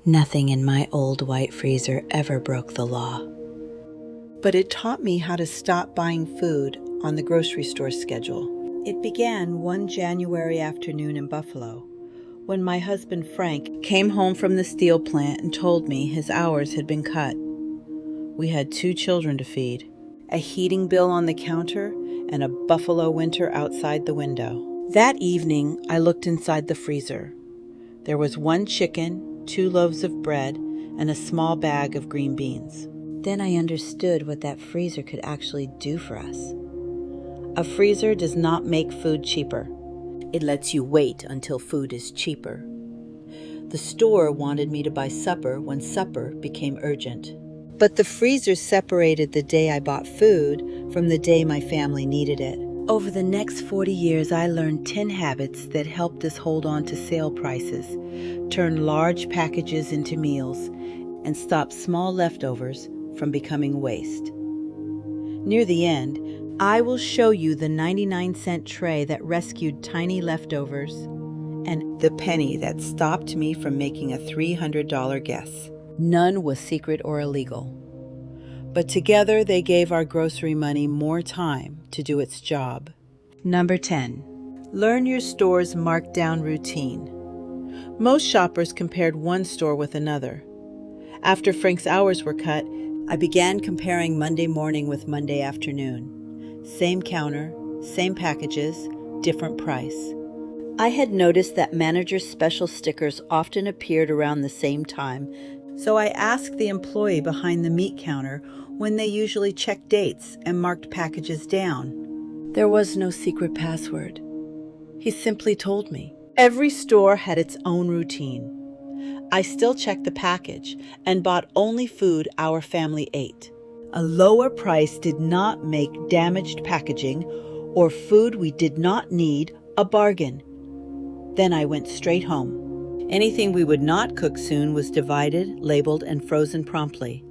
Nothing in my old white freezer ever broke the law. But it taught me how to stop buying food on the grocery store schedule. It began one January afternoon in Buffalo, when my husband Frank came home from the steel plant and told me his hours had been cut. We had 2 children to feed, a heating bill on the counter, and a Buffalo winter outside the window. That evening, I looked inside the freezer. There was 1 chicken, 2 loaves of bread, and a small bag of green beans. Then I understood what that freezer could actually do for us. A freezer does not make food cheaper. It lets you wait until food is cheaper. The store wanted me to buy supper when supper became urgent. But the freezer separated the day I bought food from the day my family needed it. Over the next 40 years, I learned 10 habits that helped us hold on to sale prices, turn large packages into meals, and stop small leftovers from becoming waste. Near the end, I will show you the 99-cent tray that rescued tiny leftovers and the penny that stopped me from making a $300 guess. None was secret or illegal, but together they gave our grocery money more time to do its job. Number 10. Learn your store's markdown routine. Most shoppers compared one store with another. After Frank's hours were cut, I began comparing Monday morning with Monday afternoon. Same counter, same packages, different price. I had noticed that managers' special stickers often appeared around the same time, so I asked the employee behind the meat counter when they usually checked dates and marked packages down. There was no secret password. He simply told me. Every store had its own routine. I still checked the package and bought only food our family ate. A lower price did not make damaged packaging or food we did not need a bargain. Then I went straight home. Anything we would not cook soon was divided, labeled, and frozen promptly.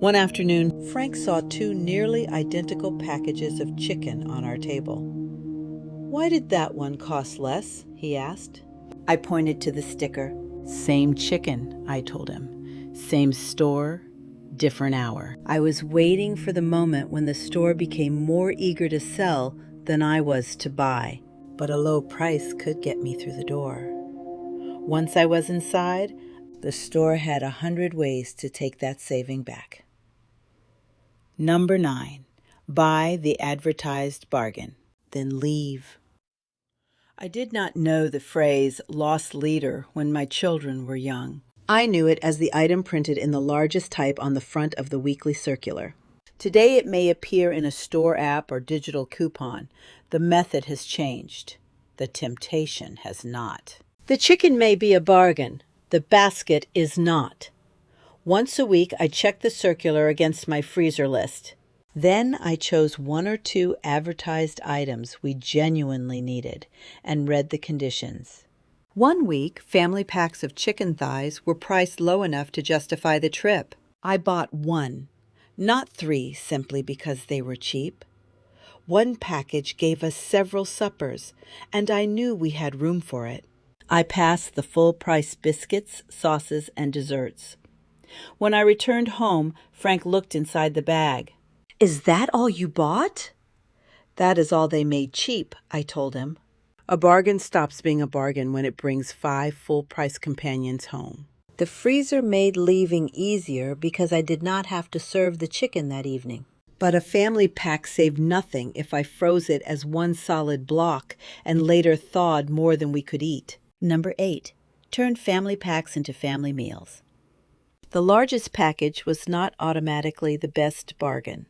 One afternoon, Frank saw 2 nearly identical packages of chicken on our table. "Why did that one cost less?" he asked. I pointed to the sticker. "Same chicken," I told him. "Same store, different hour." I was waiting for the moment when the store became more eager to sell than I was to buy. But a low price could get me through the door. Once I was inside, the store had 100 ways to take that saving back. Number 9. Buy the advertised bargain, then leave. I did not know the phrase "lost leader" when my children were young. I knew it as the item printed in the largest type on the front of the weekly circular. Today it may appear in a store app or digital coupon. The method has changed. The temptation has not. The chicken may be a bargain. The basket is not. Once a week, I checked the circular against my freezer list. Then I chose 1 or 2 advertised items we genuinely needed and read the conditions. One week, family packs of chicken thighs were priced low enough to justify the trip. I bought 1, not 3 simply because they were cheap. 1 package gave us several suppers, and I knew we had room for it. I passed the full-price biscuits, sauces, and desserts. When I returned home, Frank looked inside the bag. "Is that all you bought?" "That is all they made cheap," I told him. A bargain stops being a bargain when it brings 5 full-price companions home. The freezer made leaving easier because I did not have to serve the chicken that evening. But a family pack saved nothing if I froze it as 1 solid block and later thawed more than we could eat. Number 8. Turn family packs into family meals. The largest package was not automatically the best bargain.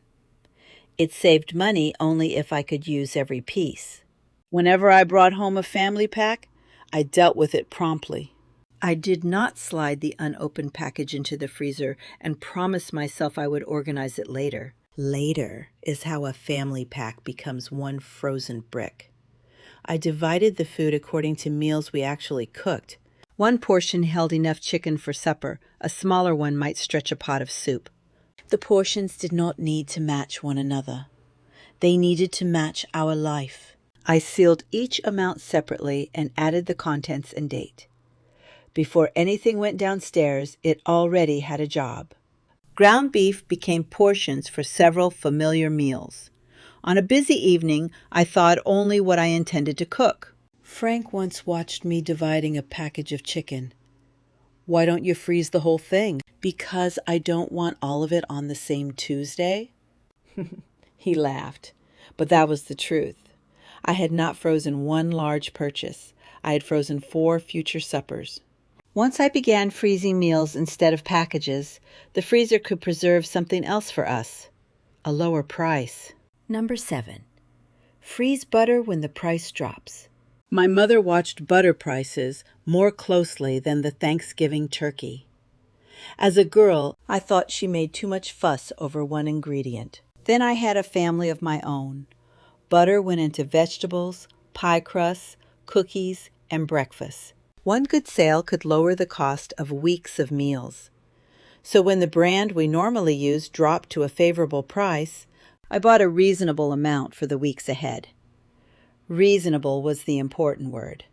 It saved money only if I could use every piece. Whenever I brought home a family pack, I dealt with it promptly. I did not slide the unopened package into the freezer and promise myself I would organize it later. Later is how a family pack becomes 1 frozen brick. I divided the food according to meals we actually cooked. 1 portion held enough chicken for supper. A smaller one might stretch a pot of soup. The portions did not need to match one another. They needed to match our life. I sealed each amount separately and added the contents and date. Before anything went downstairs, it already had a job. Ground beef became portions for several familiar meals. On a busy evening, I thawed only what I intended to cook. Frank once watched me dividing a package of chicken. "Why don't you freeze the whole thing?" "Because I don't want all of it on the same Tuesday." He laughed, but that was the truth. I had not frozen one large purchase. I had frozen 4 future suppers. Once I began freezing meals instead of packages, the freezer could preserve something else for us, a lower price. Number 7. Freeze butter when the price drops. My mother watched butter prices more closely than the Thanksgiving turkey. As a girl, I thought she made too much fuss over one ingredient. Then I had a family of my own. Butter went into vegetables, pie crusts, cookies, and breakfast. One good sale could lower the cost of weeks of meals. So when the brand we normally use dropped to a favorable price, I bought a reasonable amount for the weeks ahead. Reasonable was the important word.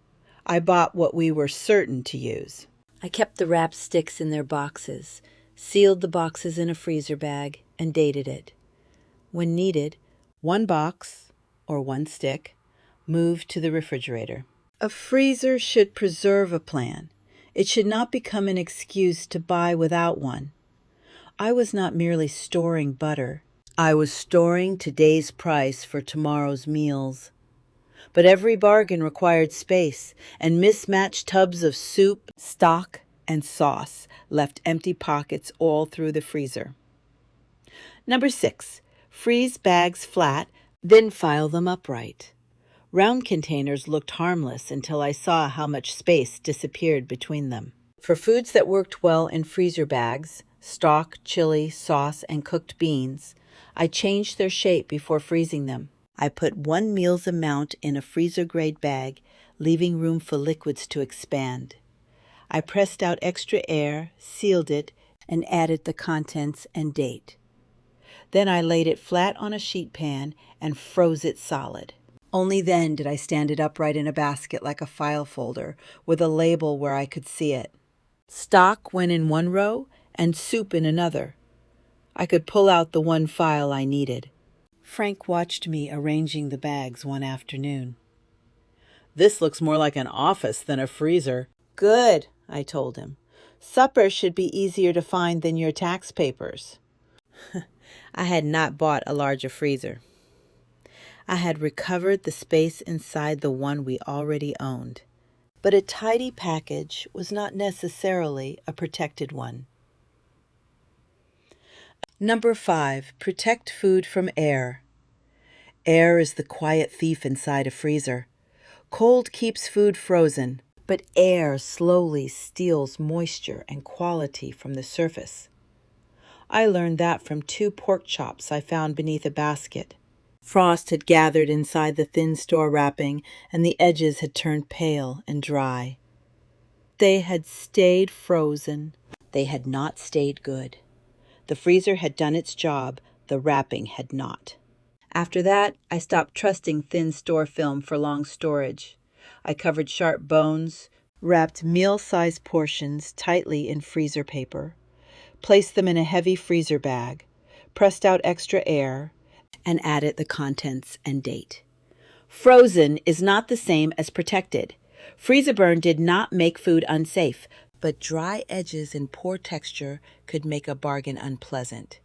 I bought what we were certain to use. I kept the wrapped sticks in their boxes, sealed the boxes in a freezer bag, and dated it. When needed, one box, or one stick, moved to the refrigerator. A freezer should preserve a plan. It should not become an excuse to buy without one. I was not merely storing butter. I was storing today's price for tomorrow's meals. But every bargain required space, and mismatched tubs of soup, stock, and sauce left empty pockets all through the freezer. Number 6. Freeze bags flat, then file them upright. Round containers looked harmless until I saw how much space disappeared between them. For foods that worked well in freezer bags, stock, chili, sauce, and cooked beans, I changed their shape before freezing them. I put one meal's amount in a freezer-grade bag, leaving room for liquids to expand. I pressed out extra air, sealed it, and added the contents and date. Then I laid it flat on a sheet pan and froze it solid. Only then did I stand it upright in a basket like a file folder, with a label where I could see it. Stock went in one row and soup in another. I could pull out the one file I needed. Frank watched me arranging the bags one afternoon. "This looks more like an office than a freezer." "Good," I told him. "Supper should be easier to find than your tax papers." I had not bought a larger freezer. I had recovered the space inside the one we already owned. But a tidy package was not necessarily a protected one. Number 5. Protect food from air. Air is the quiet thief inside a freezer. Cold keeps food frozen, but air slowly steals moisture and quality from the surface. I learned that from 2 pork chops I found beneath a basket. Frost had gathered inside the thin store wrapping, and the edges had turned pale and dry. They had stayed frozen. They had not stayed good. The freezer had done its job, the wrapping had not. After that, I stopped trusting thin store film for long storage. I covered sharp bones, wrapped meal-sized portions tightly in freezer paper, placed them in a heavy freezer bag, pressed out extra air, and added the contents and date. Frozen is not the same as protected. Freezer burn did not make food unsafe, but dry edges and poor texture could make a bargain unpleasant.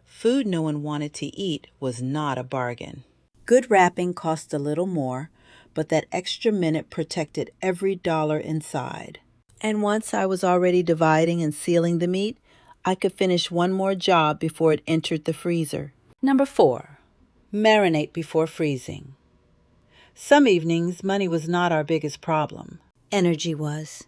Food no one wanted to eat was not a bargain. Good wrapping cost a little more, but that extra minute protected every dollar inside. And once I was already dividing and sealing the meat, I could finish one more job before it entered the freezer. Number 4. Marinate before freezing. Some evenings, money was not our biggest problem. Energy was.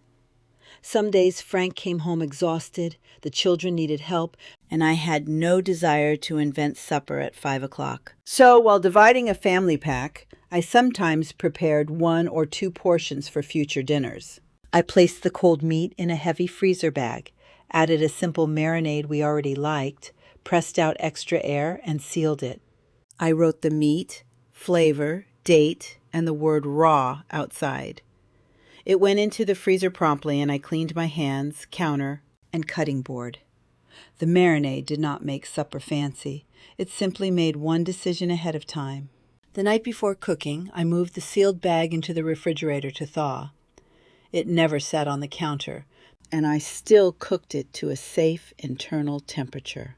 Some days Frank came home exhausted, the children needed help, and I had no desire to invent supper at 5 o'clock. So while dividing a family pack, I sometimes prepared 1 or 2 portions for future dinners. I placed the cold meat in a heavy freezer bag, added a simple marinade we already liked, pressed out extra air, and sealed it. I wrote the meat, flavor, date, and the word raw outside. It went into the freezer promptly, and I cleaned my hands, counter, and cutting board. The Marinate did not make supper fancy. It simply made one decision ahead of time. The night before cooking, I moved the sealed bag into the refrigerator to thaw. It never sat on the counter, and I still cooked it to a safe internal temperature.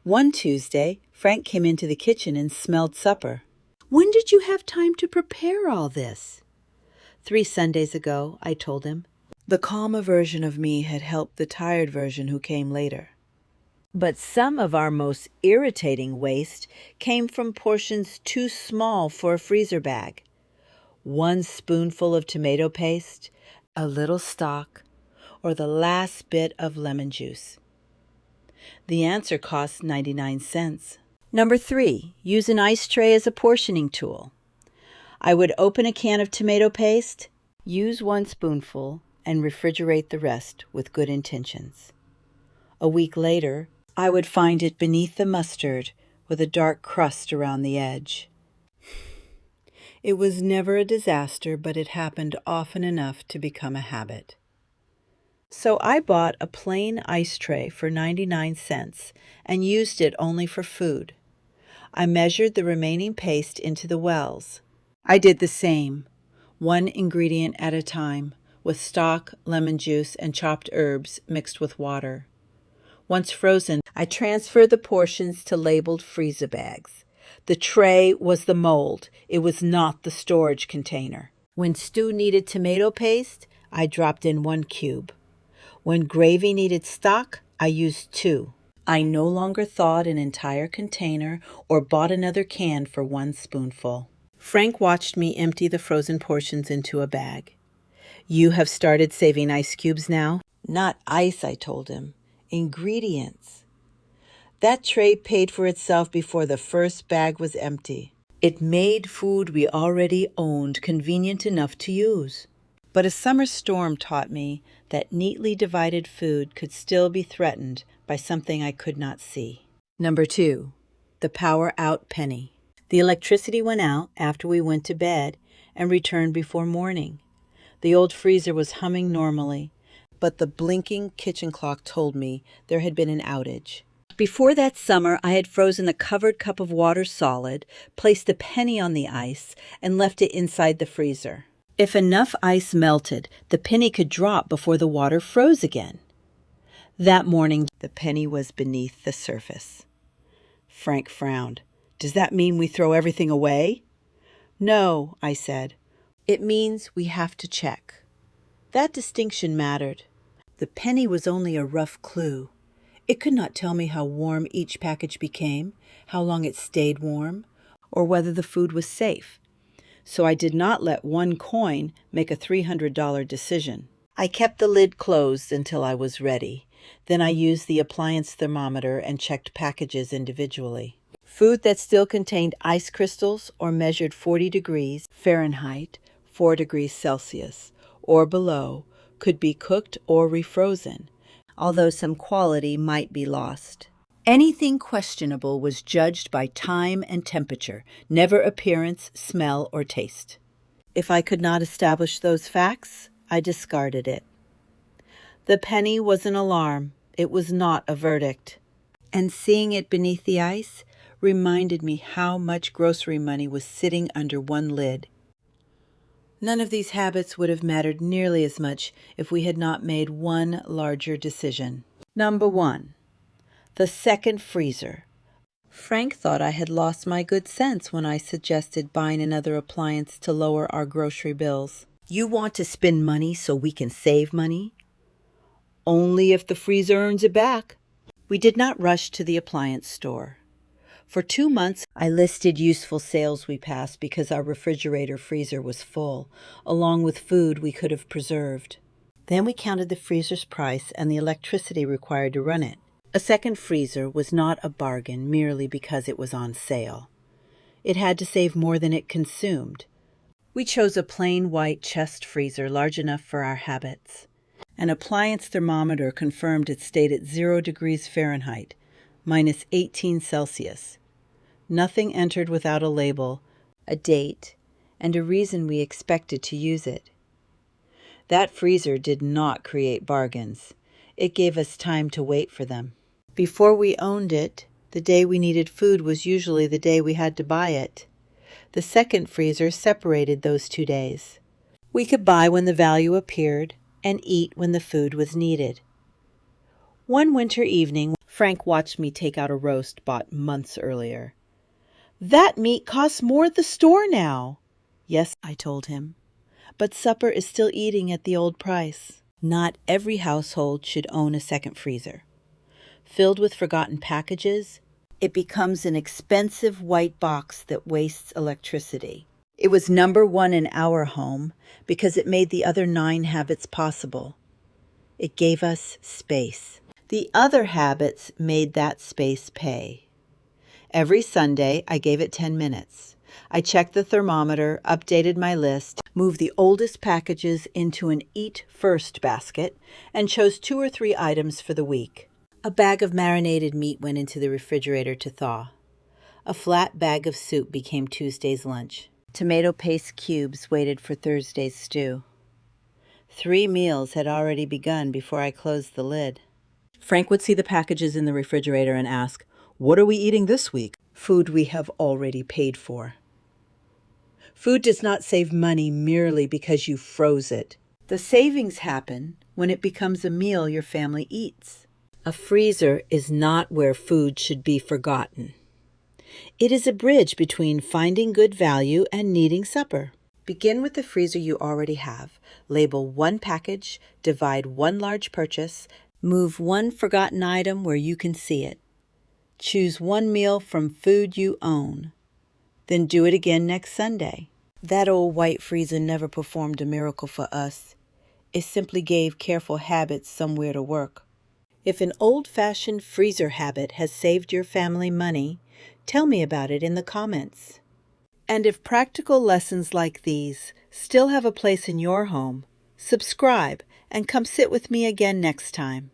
One Tuesday, Frank came into the kitchen and smelled supper. "When did you have time to prepare all this?" "3 Sundays ago," I told him. The calmer version of me had helped the tired version who came later. But some of our most irritating waste came from portions too small for a freezer bag. 1 spoonful of tomato paste, a little stock, or the last bit of lemon juice. The answer cost 99 cents. Number 3, use an ice tray as a portioning tool. I would open a can of tomato paste, use 1 spoonful, and refrigerate the rest with good intentions. A week later, I would find it beneath the mustard with a dark crust around the edge. It was never a disaster, but it happened often enough to become a habit. So I bought a plain ice tray for 99 cents and used it only for food. I measured the remaining paste into the wells. I did the same, 1 ingredient at a time, with stock, lemon juice, and chopped herbs mixed with water. Once frozen, I transferred the portions to labeled freezer bags. The tray was the mold. It was not the storage container. When stew needed tomato paste, I dropped in 1 cube. When gravy needed stock, I used 2. I no longer thawed an entire container or bought another can for 1 spoonful. Frank watched me empty the frozen portions into a bag. "You have started saving ice cubes now?" "Not ice," I told him. "Ingredients." That tray paid for itself before the first bag was empty. It made food we already owned convenient enough to use. But a summer storm taught me that neatly divided food could still be threatened by something I could not see. Number 2, the power out penny. The electricity went out after we went to bed and returned before morning. The old freezer was humming normally, but the blinking kitchen clock told me there had been an outage. Before that summer, I had frozen a covered cup of water solid, placed a penny on the ice, and left it inside the freezer. If enough ice melted, the penny could drop before the water froze again. That morning, the penny was beneath the surface. Frank frowned. "Does that mean we throw everything away?" "No," I said. "It means we have to check." That distinction mattered. The penny was only a rough clue. It could not tell me how warm each package became, how long it stayed warm, or whether the food was safe. So I did not let 1 coin make a $300 decision. I kept the lid closed until I was ready. Then I used the appliance thermometer and checked packages individually. Food that still contained ice crystals or measured 40 degrees Fahrenheit, 4 degrees Celsius, or below could be cooked or refrozen, although some quality might be lost. Anything questionable was judged by time and temperature, never appearance, smell, or taste. If I could not establish those facts, I discarded it. The penny was an alarm. It was not a verdict. And seeing it beneath the ice reminded me how much grocery money was sitting under 1 lid. None of these habits would have mattered nearly as much if we had not made one larger decision. Number 1, the second freezer. Frank thought I had lost my good sense when I suggested buying another appliance to lower our grocery bills. "You want to spend money so we can save money?" "Only if the freezer earns it back." We did not rush to the appliance store. For 2 months, I listed useful sales we passed because our refrigerator freezer was full, along with food we could have preserved. Then we counted the freezer's price and the electricity required to run it. A second freezer was not a bargain merely because it was on sale. It had to save more than it consumed. We chose a plain white chest freezer large enough for our habits. An appliance thermometer confirmed it stayed at 0 degrees Fahrenheit, minus 18 Celsius. Nothing entered without a label, a date, and a reason we expected to use it. That freezer did not create bargains. It gave us time to wait for them. Before we owned it, the day we needed food was usually the day we had to buy it. The second freezer separated those 2 days. We could buy when the value appeared and eat when the food was needed. One winter evening, Frank watched me take out a roast bought months earlier. "That meat costs more at the store now." "Yes," I told him, "but supper is still eating at the old price." Not every household should own a second freezer. Filled with forgotten packages, it becomes an expensive white box that wastes electricity. It was number one in our home because it made the other 9 habits possible. It gave us space. The other habits made that space pay. Every Sunday, I gave it 10 minutes. I checked the thermometer, updated my list, moved the oldest packages into an Eat First basket, and chose 2 or 3 items for the week. A bag of marinated meat went into the refrigerator to thaw. A flat bag of soup became Tuesday's lunch. Tomato paste cubes waited for Thursday's stew. 3 meals had already begun before I closed the lid. Frank would see the packages in the refrigerator and ask, "What are we eating this week?" Food we have already paid for. Food does not save money merely because you froze it. The savings happen when it becomes a meal your family eats. A freezer is not where food should be forgotten. It is a bridge between finding good value and needing supper. Begin with the freezer you already have. Label 1 package, divide 1 large purchase, move 1 forgotten item where you can see it. Choose 1 meal from food you own. Then do it again next Sunday. That old white freezer never performed a miracle for us. It simply gave careful habits somewhere to work. If an old-fashioned freezer habit has saved your family money, tell me about it in the comments. And if practical lessons like these still have a place in your home, subscribe and come sit with me again next time.